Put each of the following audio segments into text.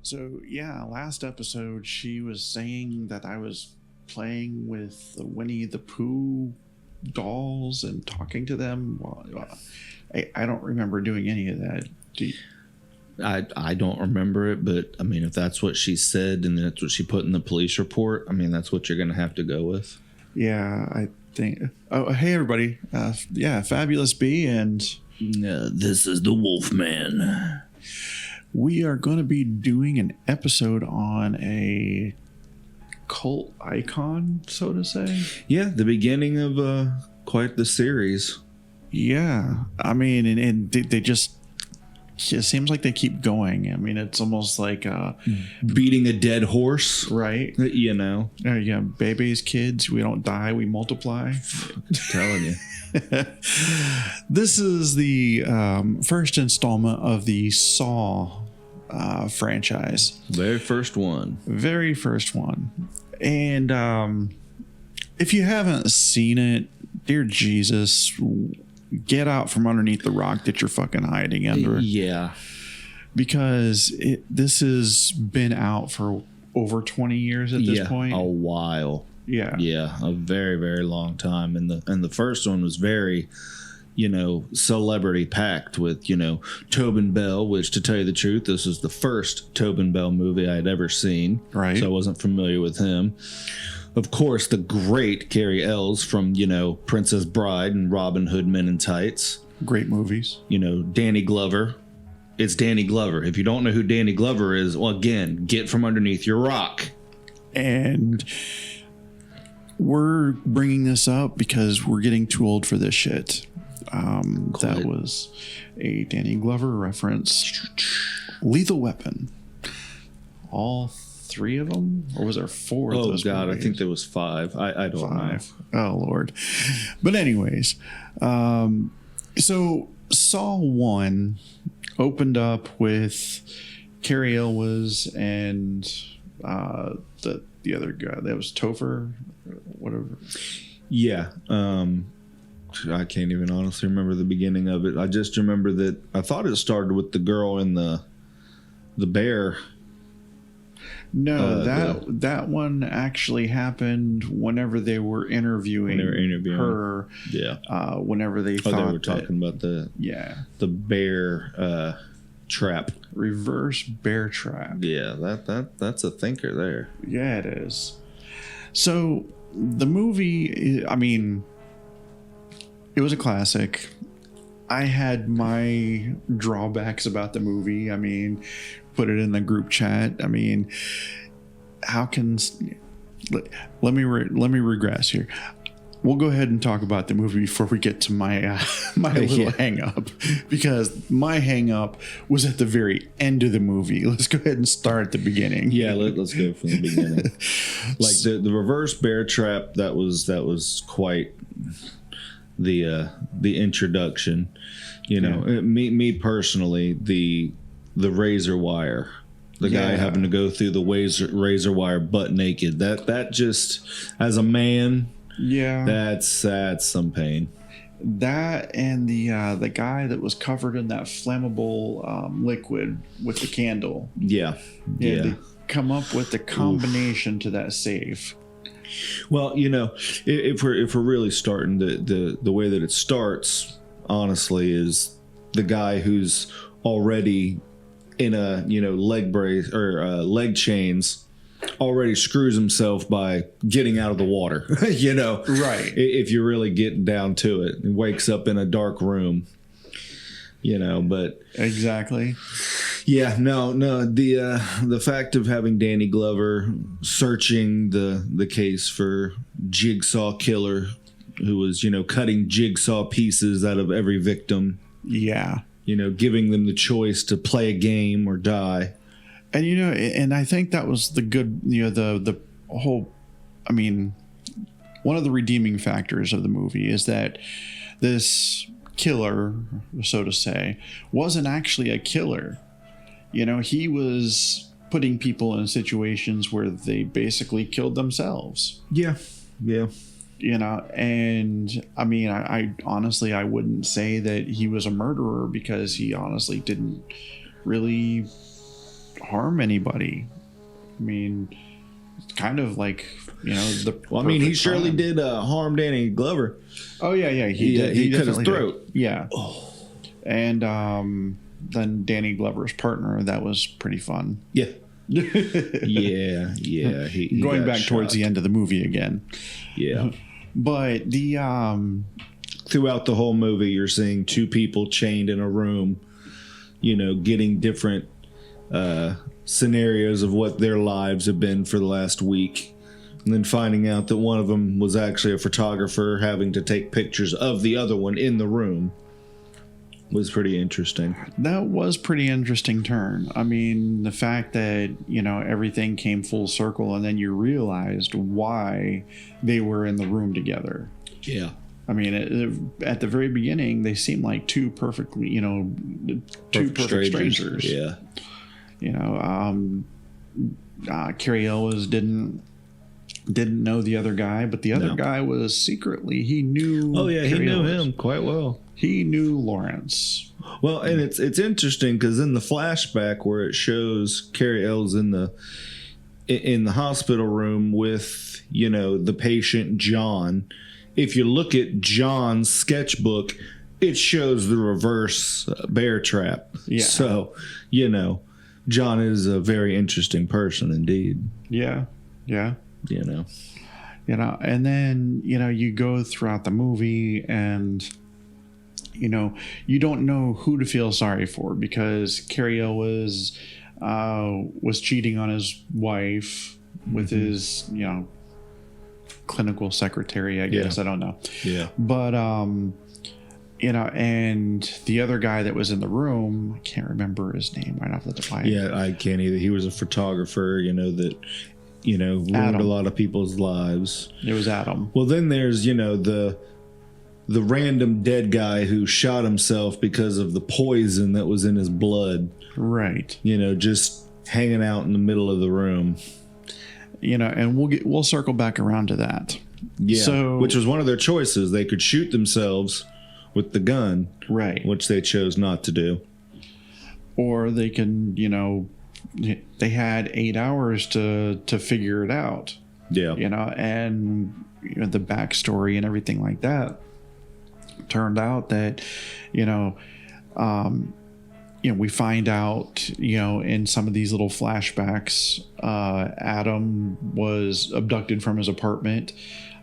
So, yeah, last episode she was saying that I was playing with the Winnie the Pooh dolls and talking to them. Well, I don't remember doing any of that. I don't remember it, but I mean, if that's what she said and that's what she put in the police report, I mean, that's what you're going to have to go with. Yeah, I think. Oh, hey, everybody. Yeah, Fabulous Bee, and this is the Wolfman. We are going to be doing an episode on a cult icon, so to say. Yeah, the beginning of quite the series. Yeah, I mean, and they just, it seems like they keep going. I mean, it's almost like beating a dead horse, right? You know, yeah, babies, kids, we don't die, we multiply. I'm telling you. This is the first installment of the Saw franchise. Very first one. And if you haven't seen it, dear Jesus, get out from underneath the rock that you're fucking hiding under. Yeah. Because this has been out for over 20 years at this point. A while. Yeah. Yeah, a very, very long time. And the first one was very, celebrity packed with, Tobin Bell, which, to tell you the truth, this is the first Tobin Bell movie I had ever seen. Right. So I wasn't familiar with him. Of course, the great Cary Elwes from, Princess Bride and Robin Hood Men in Tights. Great movies. Danny Glover. It's Danny Glover. If you don't know who Danny Glover is, well, again, get from underneath your rock. And we're bringing this up because we're getting too old for this shit. That was a Danny Glover reference. Lethal Weapon. All three of them? Or was there four of those? Oh, God, movies? I think there was five. I don't know. Oh, Lord. But anyways, so Saw 1 opened up with Cary Elwes and the other guy. That was Topher, whatever. Yeah. I can't even honestly remember the beginning of it. I just remember that I thought it started with the girl and the bear. No, that one actually happened whenever they were interviewing her. Yeah. Whenever they thought they were talking about the bear trap. Reverse bear trap. Yeah, that's a thinker there. Yeah, it is. So the movie, I mean, it was a classic. I had my drawbacks about the movie. I mean, put it in the group chat. I mean, how can... Let me regress here. We'll go ahead and talk about the movie before we get to my little hang up, because my hang up was at the very end of the movie. Let's go ahead and start at the beginning. Yeah, let's go from the beginning. Like the reverse bear trap, that was quite the introduction. Me personally, the razor wire. The guy having to go through the razor wire butt naked. That just, as a man, that's some pain. That and the guy that was covered in that flammable liquid with the candle. Yeah. They come up with the combination to that save. Well, if we're really starting the way that it starts, honestly, is the guy who's already in a leg brace or leg chains, already screws himself by getting out of the water. Right. If you're really getting down to it, he wakes up in a dark room. But exactly. Yeah, no. The fact of having Danny Glover searching the case for Jigsaw killer, who was cutting jigsaw pieces out of every victim. Yeah. Giving them the choice to play a game or die. And, and I think that was the good, the whole, I mean, one of the redeeming factors of the movie is that this killer, so to say, wasn't actually a killer. He was putting people in situations where they basically killed themselves. Yeah. And I mean, I honestly, I wouldn't say that he was a murderer, because he honestly didn't really harm anybody. I mean, it's kind of like, the. Well, I mean, he perfect surely crime. did harm Danny Glover. Oh yeah, he did. He cut his definitely throat. did. Yeah. Oh. And then Danny Glover's partner, that was pretty fun. Yeah. yeah. He Going got back shot. towards the end of the movie again. Yeah. But the throughout the whole movie, you're seeing two people chained in a room, getting different scenarios of what their lives have been for the last week. And then finding out that one of them was actually a photographer having to take pictures of the other one in the room was pretty interesting. That was pretty interesting turn. I mean, the fact that, everything came full circle and then you realized why they were in the room together. Yeah. I mean, at the very beginning, they seemed like two perfectly, two perfect strangers. Yeah. Carrie Elwes didn't know the other guy, but the other guy was secretly, he knew. Oh yeah, Carrie he knew Elwes. him quite well. He knew Lawrence. Well, and it's interesting because in the flashback where it shows Carrie Elwes in the hospital room with the patient John, if you look at John's sketchbook, it shows the reverse bear trap. Yeah. So John is a very interesting person indeed. Yeah. And then you go throughout the movie and you don't know who to feel sorry for because Carrie Elwes was cheating on his wife with his clinical secretary, I guess. Yeah. I don't know. Yeah. But and the other guy that was in the room, I can't remember his name right off the top of my head. Yeah, I can't either. He was a photographer, that ruined Adam. a lot of people's lives. It was Adam. Well, then there's the random dead guy who shot himself because of the poison that was in his blood. Right. Just hanging out in the middle of the room. And we'll circle back around to that. Yeah. So, which was one of their choices. They could shoot themselves with the gun, right, which they chose not to do. Or they can, they had 8 hours to figure it out. Yeah. And the backstory and everything like that turned out that, we find out, in some of these little flashbacks, Adam was abducted from his apartment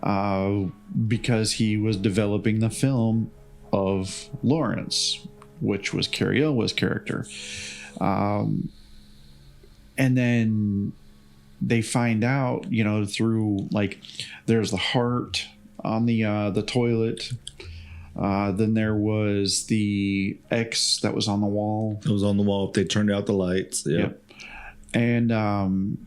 because he was developing the film of Lawrence, which was Carrie Elwes' character. And then they find out, through there's the heart on the toilet. Then there was the X that was on the wall. It was on the wall. They turned out the lights. Yep. And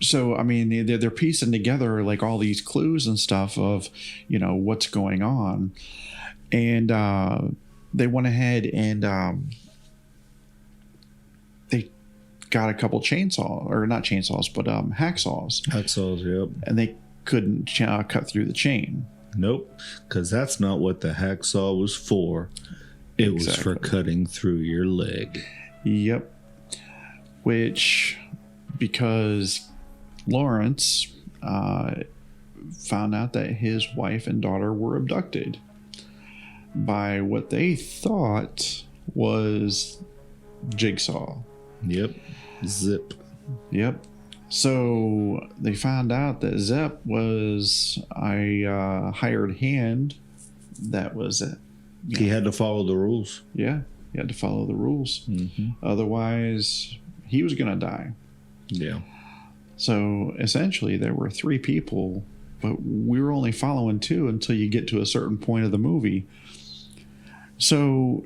so, I mean, they're piecing together all these clues and stuff of, what's going on. And they went ahead and they got a couple hacksaws. Hacksaws, yep. And they couldn't cut through the chain. Nope, because that's not what the hacksaw was for. It was for cutting through your leg. Yep. Which, because Lawrence found out that his wife and daughter were abducted by what they thought was Jigsaw. Yep. Zip. Yep. So they found out that Zep was a hired hand. That was it. He had to follow the rules. Yeah, he had to follow the rules. Mm-hmm. Otherwise, he was going to die. Yeah. So essentially, there were 3 people, but we were only following 2 until you get to a certain point of the movie. So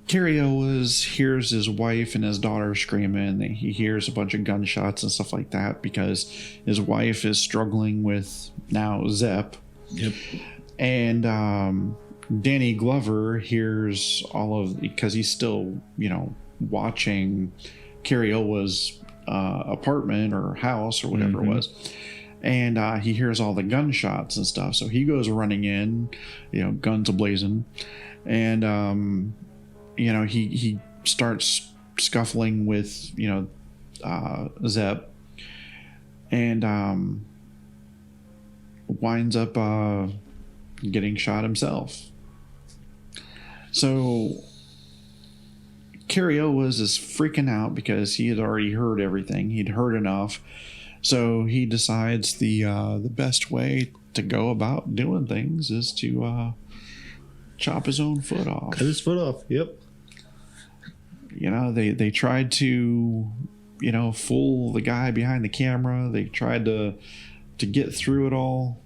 Carrie Elwes hears his wife and his daughter screaming. He hears a bunch of gunshots and stuff like that because his wife is struggling with now Zep. Yep. And Danny Glover hears all of, because he's still, watching Carrie Elwes' apartment or house or whatever it was. And he hears all the gunshots and stuff. So he goes running in, guns a-blazing. And, he starts, scuffling with, Zep, and winds up getting shot himself. So Cary Elwes is freaking out because he had already heard everything. He'd heard enough. So he decides the best way to go about doing things is to chop his own foot off. Cut his foot off. Yep. They tried to, fool the guy behind the camera. They tried to get through it all.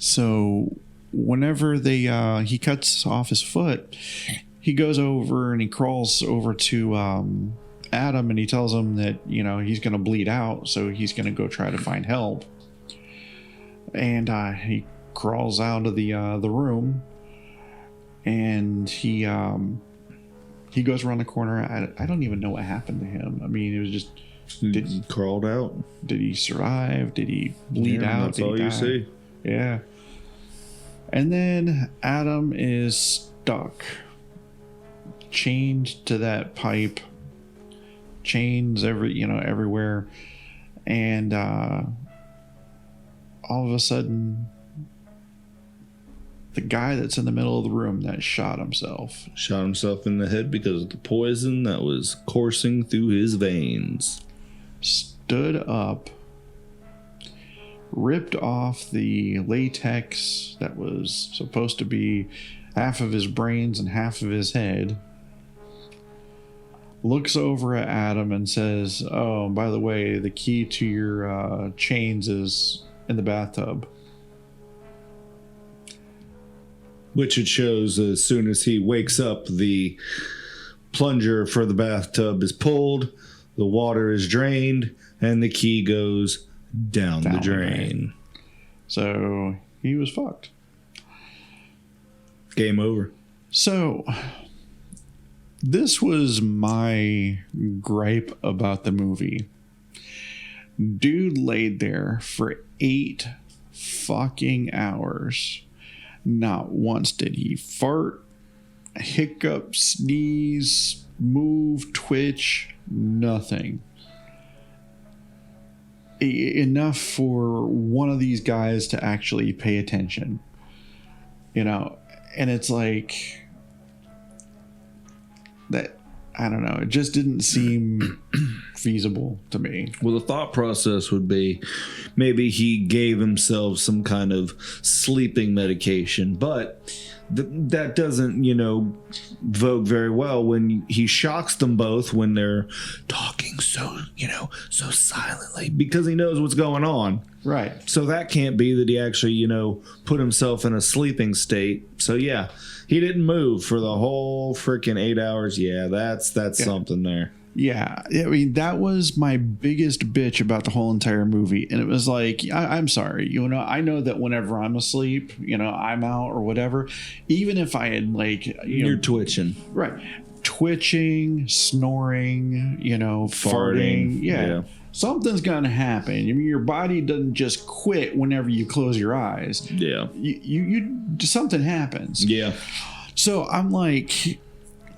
So whenever he cuts off his foot, he goes over and he crawls over to Adam, and he tells him that he's going to bleed out, so he's going to go try to find help. And he crawls out of the room, and he goes around the corner. I don't even know what happened to him. I mean, it was just he crawled out. Did he survive? Did he bleed out? That's all you see. Yeah. And then Adam is stuck, chained to that pipe, chains everywhere, and all of a sudden, the guy that's in the middle of the room that shot himself in the head because of the poison that was coursing through his veins, stood up, ripped off the latex that was supposed to be half of his brains and half of his head, looks over at Adam and says, "Oh, by the way, the key to your chains is in the bathtub." Which it shows as soon as he wakes up, the plunger for the bathtub is pulled, the water is drained, and the key goes down the drain. So he was fucked. Game over. So this was my gripe about the movie. Dude laid there for 8 fucking hours. Not once did he fart, hiccup, sneeze, move, twitch, nothing. Enough for one of these guys to actually pay attention. And it's like that. I don't know. It just didn't seem feasible to me. Well, the thought process would be maybe he gave himself some kind of sleeping medication, but that doesn't, vote very well when he shocks them both when they're talking so silently because he knows what's going on. Right. So that can't be that he actually, put himself in a sleeping state. So yeah. He didn't move for the whole freaking 8 hours. Yeah, that's something there. Yeah, I mean, that was my biggest bitch about the whole entire movie. And it was like, I'm sorry, I know that whenever I'm asleep, I'm out or whatever, even if I had you're twitching. Right. Twitching, snoring, farting. Yeah. Something's going to happen. I mean, your body doesn't just quit whenever you close your eyes. Yeah. You something happens. Yeah. So I'm like,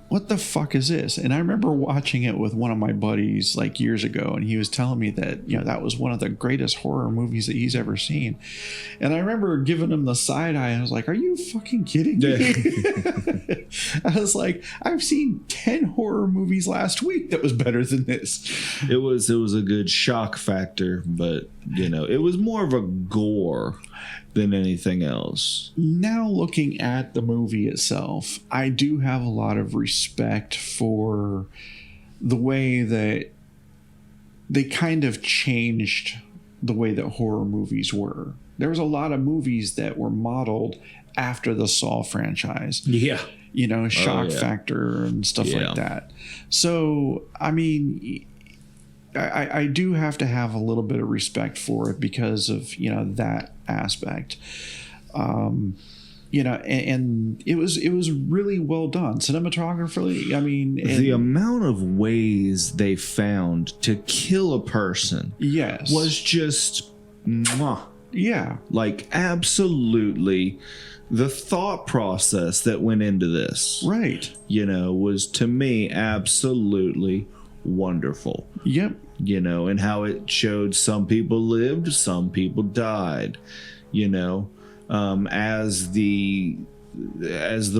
what the fuck is this? And I remember watching it with one of my buddies years ago, and he was telling me that, that was one of the greatest horror movies that he's ever seen. And I remember giving him the side eye. I was like, are you fucking kidding me? Yeah. I was like, I've seen 10 horror movies last week that was better than this. It was a good shock factor, but it was more of a gore than anything else. Now looking at the movie itself, I do have a lot of respect for the way that they kind of changed the way that horror movies were. There was a lot of movies that were modeled after the Saw franchise. Yeah. Shock factor and stuff like that. So, I mean, I do have to have a little bit of respect for it because of, that aspect. And it was really well done. Cinematographically, I mean, the amount of ways they found to kill a person was just Yeah. Like, absolutely, the thought process that went into this, Right. was to me absolutely wonderful. Yep. And how it showed some people lived, some people died, as the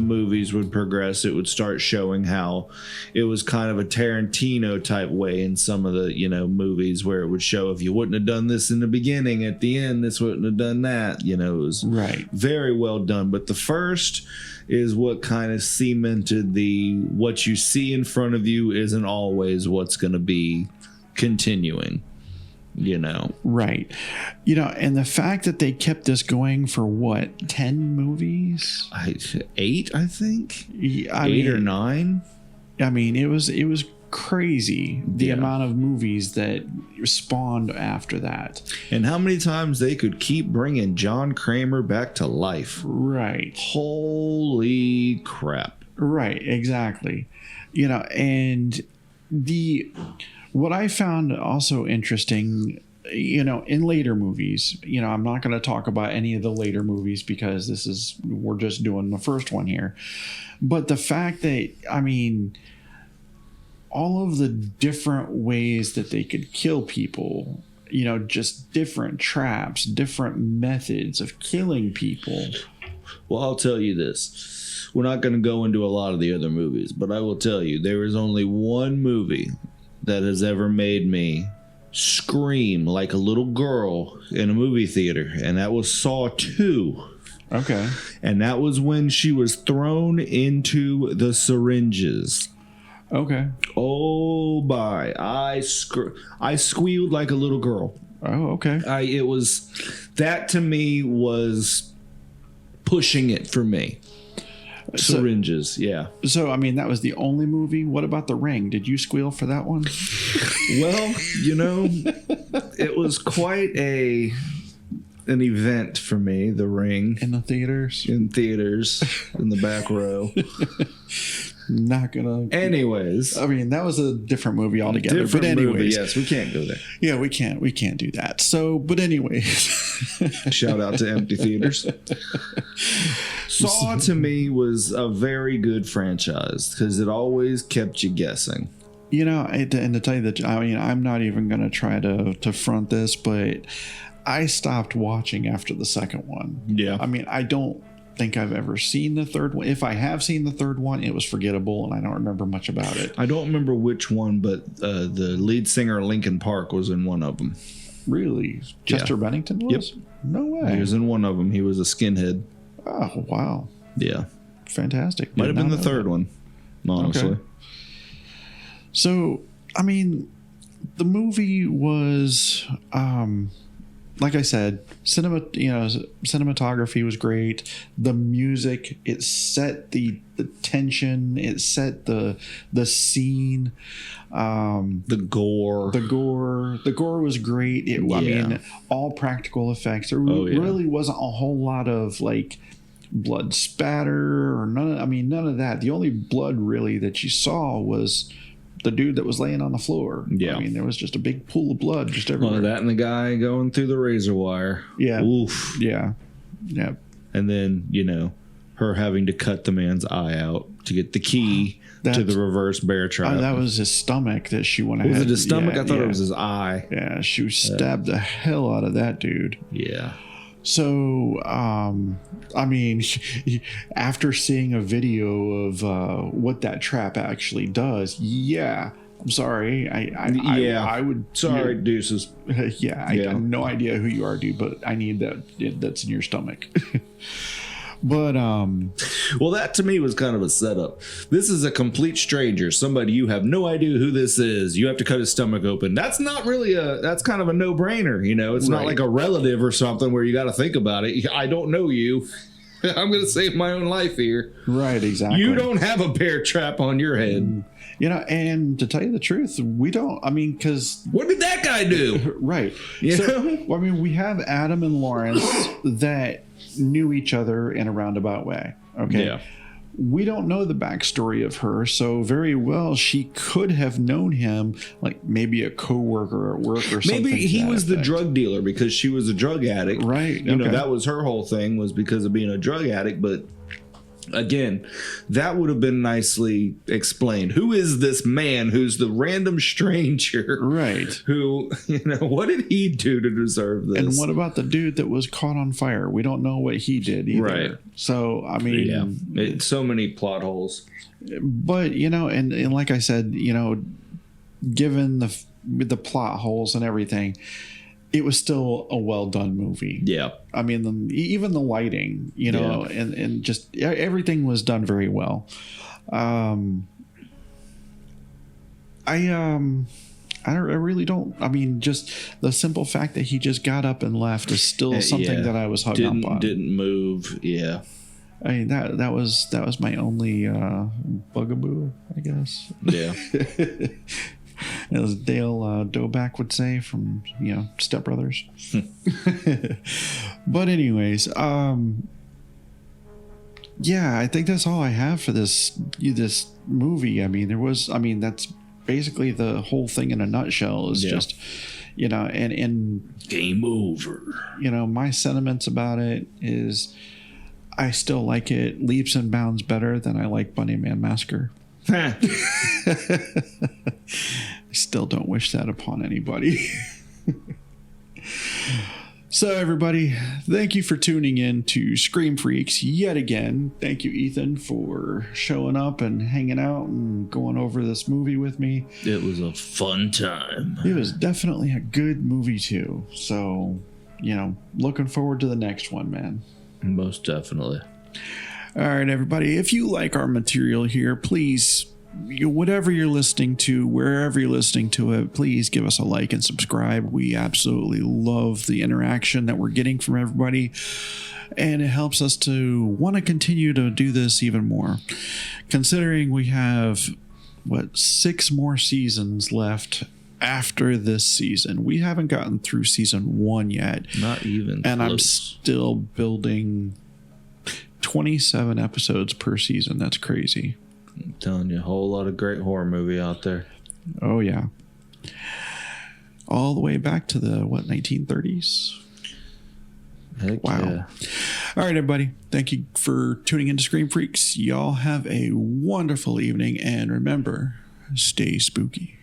movies would progress, it would start showing how it was kind of a Tarantino type way in some of the, movies, where it would show if you wouldn't have done this in the beginning, at the end, this wouldn't have done that. It was right. Very well done. But the first is what kind of cemented what you see in front of you isn't always what's going to be continuing. Right. And the fact that they kept this going for what, 10 movies? 8, I think. 8 or 9. I mean, it was crazy the amount of movies that spawned after that. And how many times they could keep bringing John Kramer back to life. Right. Holy crap. Right, exactly. And what I found also interesting, in later movies, I'm not going to talk about any of the later movies because we're just doing the first one here. But the fact that, all of the different ways that they could kill people, just different traps, different methods of killing people. Well, I'll tell you this. We're not going to go into a lot of the other movies, but I will tell you, there is only one movie that has ever made me scream like a little girl in a movie theater, and that was Saw 2. Okay. And that was when she was thrown into the syringes. Okay. Oh my! I squealed like a little girl. Oh, okay. That to me was pushing it for me. Syringes, yeah. So, that was the only movie. What about The Ring? Did you squeal for that one? Well, it was quite an event for me, The Ring. In the theaters? In theaters, in the back row. Not gonna. Anyways. That was a different movie altogether. But anyways. Movie, yes, we can't go there. Yeah, we can't do that. So, but anyways. Shout out to empty theaters. Saw to me was a very good franchise because it always kept you guessing. And to tell you that, I'm not even going to try to front this, but I stopped watching after the second one. Yeah. I don't think I've ever seen the third one. If I have seen the third one, it was forgettable and I don't remember much about it. I don't remember which one, but the lead singer Linkin Park was in one of them. Really? Chester Bennington was? Yep. No way. He was in one of them. He was a skinhead. Oh, wow. Yeah. Fantastic. Might have been the third one, honestly. Okay. So, the movie was, like I said, cinematography was great. The music, it set the tension. It set the scene. The gore was great. All practical effects. There really wasn't a whole lot of like blood spatter or none of that. The only blood really that you saw was the dude that was laying on the floor. Yeah. There was just a big pool of blood just everywhere. Well, that and the guy going through the razor wire. Yeah. Oof. Yeah. Yeah. And then, her having to cut the man's eye out to get the key to the reverse bear trap. That was his stomach that she went ahead. Was it his stomach? Yeah, I thought it was his eye. Yeah, she stabbed the hell out of that dude. Yeah. So, after seeing a video of what that trap actually does, yeah, I'm sorry. I would. Sorry, deuces. Yeah, I have no idea who you are, dude, but I need that. That's in your stomach. But well, that to me was kind of a setup. This is a complete stranger, somebody you have no idea who this is. You have to cut his stomach open. That's not really that's kind of a no-brainer, It's not like a relative or something where you got to think about it. I don't know you. I'm going to save my own life here. Right, exactly. You don't have a bear trap on your head. And to tell you the truth, we don't. Because what did that guy do? Right. We have Adam and Lawrence that knew each other in a roundabout way. Okay. Yeah. we don't know the backstory of her, so very well she could have known him, like maybe a coworker at work or something. Maybe he was the drug dealer because she was a drug addict. Right. You know, that was her whole thing, was because of being a drug addict. But again, that would have been nicely explained. Who is this man who's the random stranger? Right. Who, what did he do to deserve this? And what about the dude that was caught on fire? We don't know what he did either. Right. So, I mean... Yeah. So many plot holes. But, and like I said, given the plot holes and everything, it was still a well done movie. Yeah. I mean, even the lighting, and just everything was done very well. I really don't. I mean, just the simple fact that he just got up and left is still something that I was hung up on. Didn't move. Yeah. I mean, that was my only bugaboo, I guess. Yeah. As Dale Doback would say from Step Brothers. But anyways, yeah, I think that's all I have for this movie. I mean, that's basically the whole thing in a nutshell. Is just and game over. My sentiments about it is I still like it leaps and bounds better than I like Bunny Man Massacre. I still don't wish that upon anybody. So everybody, thank you for tuning in to Scream Freaks yet again. Thank you, Ethan, for showing up and hanging out and going over this movie with me. It was a fun time. It was definitely a good movie too. So, looking forward to the next one, man. Most definitely. All right, everybody. If you like our material here, please, whatever you're listening to, wherever you're listening to it, please give us a like and subscribe. We absolutely love the interaction that we're getting from everybody, and it helps us to want to continue to do this even more. Considering we have, 6 more seasons left after this season. We haven't gotten through season 1 yet. Not even and close. I'm still building 27 episodes per season. That's crazy. I'm telling you, a whole lot of great horror movie out there. Oh, yeah. All the way back to the, 1930s? Heck wow. Yeah. All right, everybody. Thank you for tuning into Scream Freaks. Y'all have a wonderful evening. And remember, stay spooky.